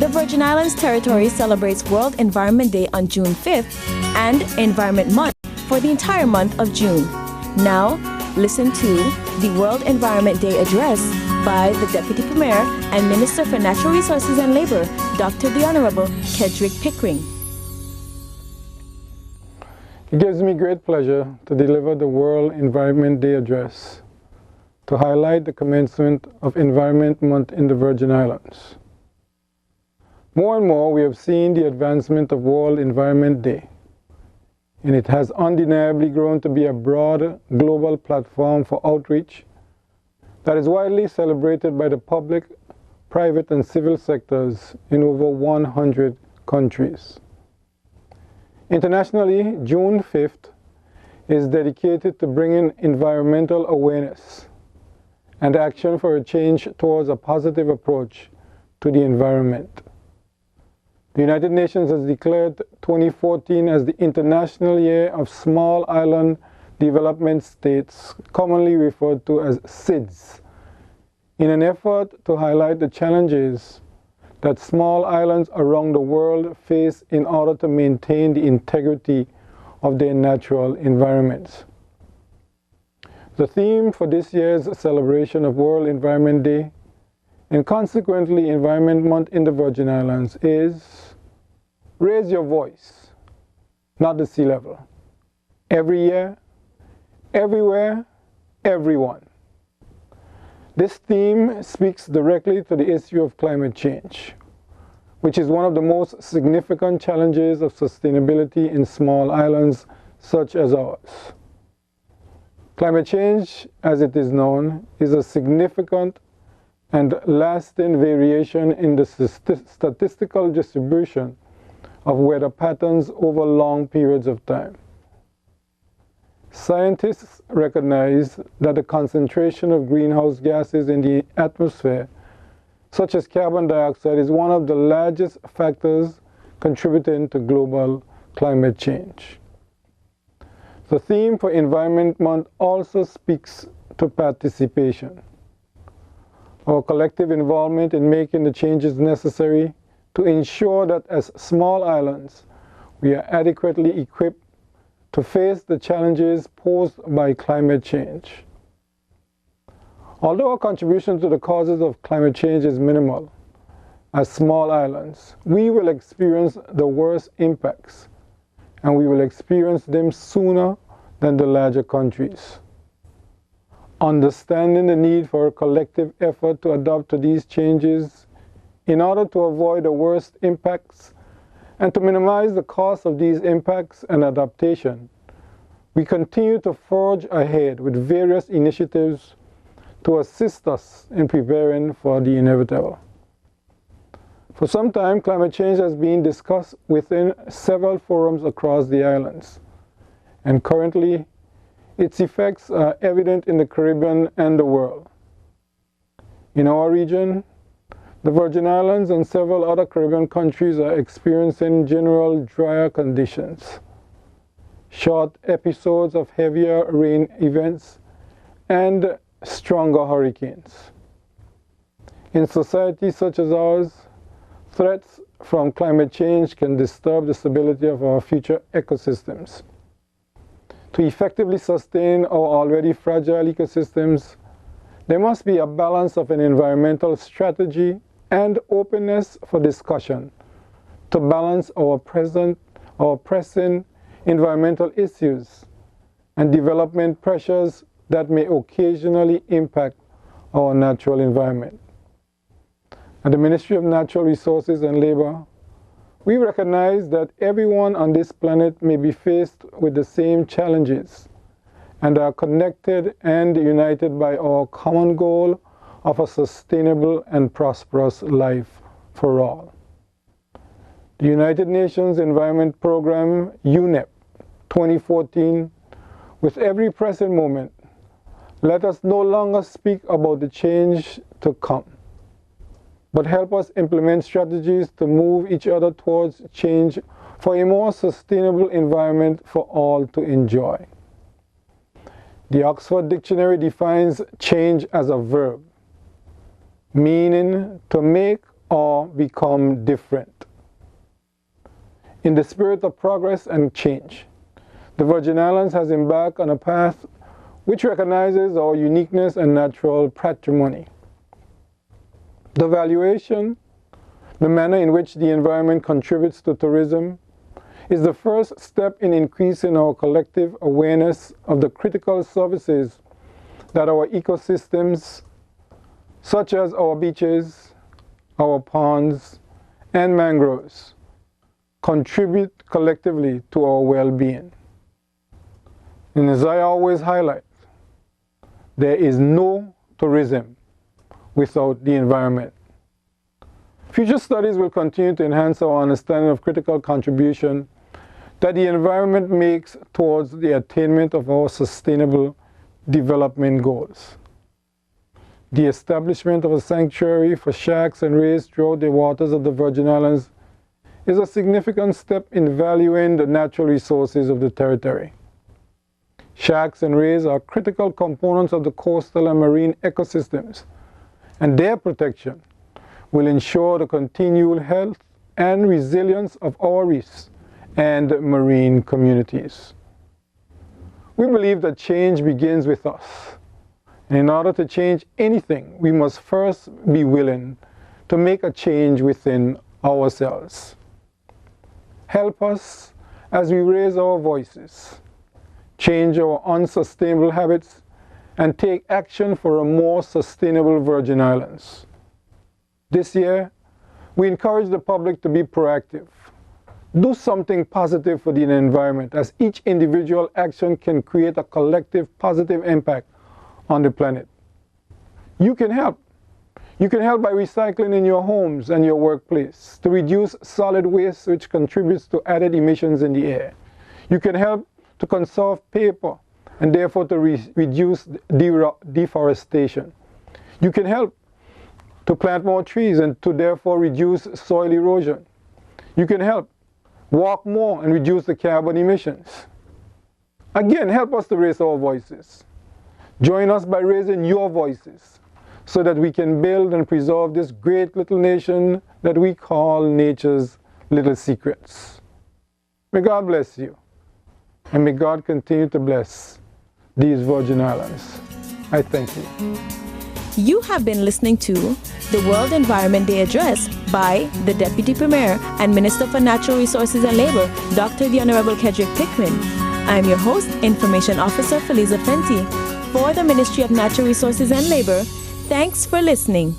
The Virgin Islands Territory celebrates World Environment Day on June 5th and Environment Month for the entire month of June. Now, listen to the World Environment Day address by the Deputy Premier and Minister for Natural Resources and Labor, Dr. the Honorable Kedrick Pickering. It gives me great pleasure to deliver the World Environment Day address to highlight the commencement of Environment Month in the Virgin Islands. More and more, we have seen the advancement of World Environment Day, and it has undeniably grown to be a broad global platform for outreach that is widely celebrated by the public, private, and civil sectors in over 100 countries. Internationally, June 5th is dedicated to bringing environmental awareness and action for a change towards a positive approach to the environment. The United Nations has declared 2014 as the International Year of Small Island Development States, commonly referred to as SIDS, in an effort to highlight the challenges that small islands around the world face in order to maintain the integrity of their natural environments. The theme for this year's celebration of World Environment Day, and consequently Environment Month in the Virgin Islands, is Raise Your Voice, not the sea level. Every year, everywhere, everyone. This theme speaks directly to the issue of climate change, which is one of the most significant challenges of sustainability in small islands such as ours. Climate change, as it is known, is a significant and lasting variation in the statistical distribution of weather patterns over long periods of time. Scientists recognize that the concentration of greenhouse gases in the atmosphere, such as carbon dioxide, is one of the largest factors contributing to global climate change. The theme for Environment Month also speaks to participation. Our collective involvement in making the changes necessary to ensure that as small islands, we are adequately equipped to face the challenges posed by climate change. Although our contribution to the causes of climate change is minimal, as small islands, we will experience the worst impacts, and we will experience them sooner than the larger countries. Understanding the need for a collective effort to adapt to these changes in order to avoid the worst impacts and to minimize the cost of these impacts and adaptation, we continue to forge ahead with various initiatives to assist us in preparing for the inevitable. For some time, climate change has been discussed within several forums across the islands, and currently, its effects are evident in the Caribbean and the world. In our region, the Virgin Islands and several other Caribbean countries are experiencing general drier conditions, short episodes of heavier rain events, and stronger hurricanes. In societies such as ours, threats from climate change can disturb the stability of our future ecosystems. To effectively sustain our already fragile ecosystems, there must be a balance of an environmental strategy and openness for discussion to balance our pressing environmental issues and development pressures that may occasionally impact our natural environment. At the Ministry of Natural Resources and Labor, we recognize that everyone on this planet may be faced with the same challenges and are connected and united by our common goal of a sustainable and prosperous life for all. The United Nations Environment Programme, UNEP 2014, with every present moment, let us no longer speak about the change to come, but help us implement strategies to move each other towards change for a more sustainable environment for all to enjoy. The Oxford Dictionary defines change as a verb, meaning to make or become different. In the spirit of progress and change, the Virgin Islands has embarked on a path which recognizes our uniqueness and natural patrimony. The valuation, the manner in which the environment contributes to tourism, is the first step in increasing our collective awareness of the critical services that our ecosystems, such as our beaches, our ponds, and mangroves, contribute collectively to our well-being. And as I always highlight, there is no tourism without the environment. Future studies will continue to enhance our understanding of critical contribution that the environment makes towards the attainment of our sustainable development goals. The establishment of a sanctuary for sharks and rays throughout the waters of the Virgin Islands is a significant step in valuing the natural resources of the territory. Sharks and rays are critical components of the coastal and marine ecosystems, and their protection will ensure the continual health and resilience of our reefs and marine communities. We believe that change begins with us. And in order to change anything, we must first be willing to make a change within ourselves. Help us as we raise our voices, change our unsustainable habits, and take action for a more sustainable Virgin Islands. This year, we encourage the public to be proactive. Do something positive for the environment, as each individual action can create a collective positive impact on the planet. You can help. You can help by recycling in your homes and your workplace to reduce solid waste, which contributes to added emissions in the air. You can help to conserve paper and therefore to reduce deforestation. You can help to plant more trees and to therefore reduce soil erosion. You can help walk more and reduce the carbon emissions. Again, help us to raise our voices. Join us by raising your voices so that we can build and preserve this great little nation that we call nature's little secrets. May God bless you, and may God continue to bless these Virgin Islands. I thank you. You have been listening to the World Environment Day Address by the Deputy Premier and Minister for Natural Resources and Labor, Dr. the Honorable Kedrick Pickman. I am your host, Information Officer Feliza Fenty. For the Ministry of Natural Resources and Labor, thanks for listening.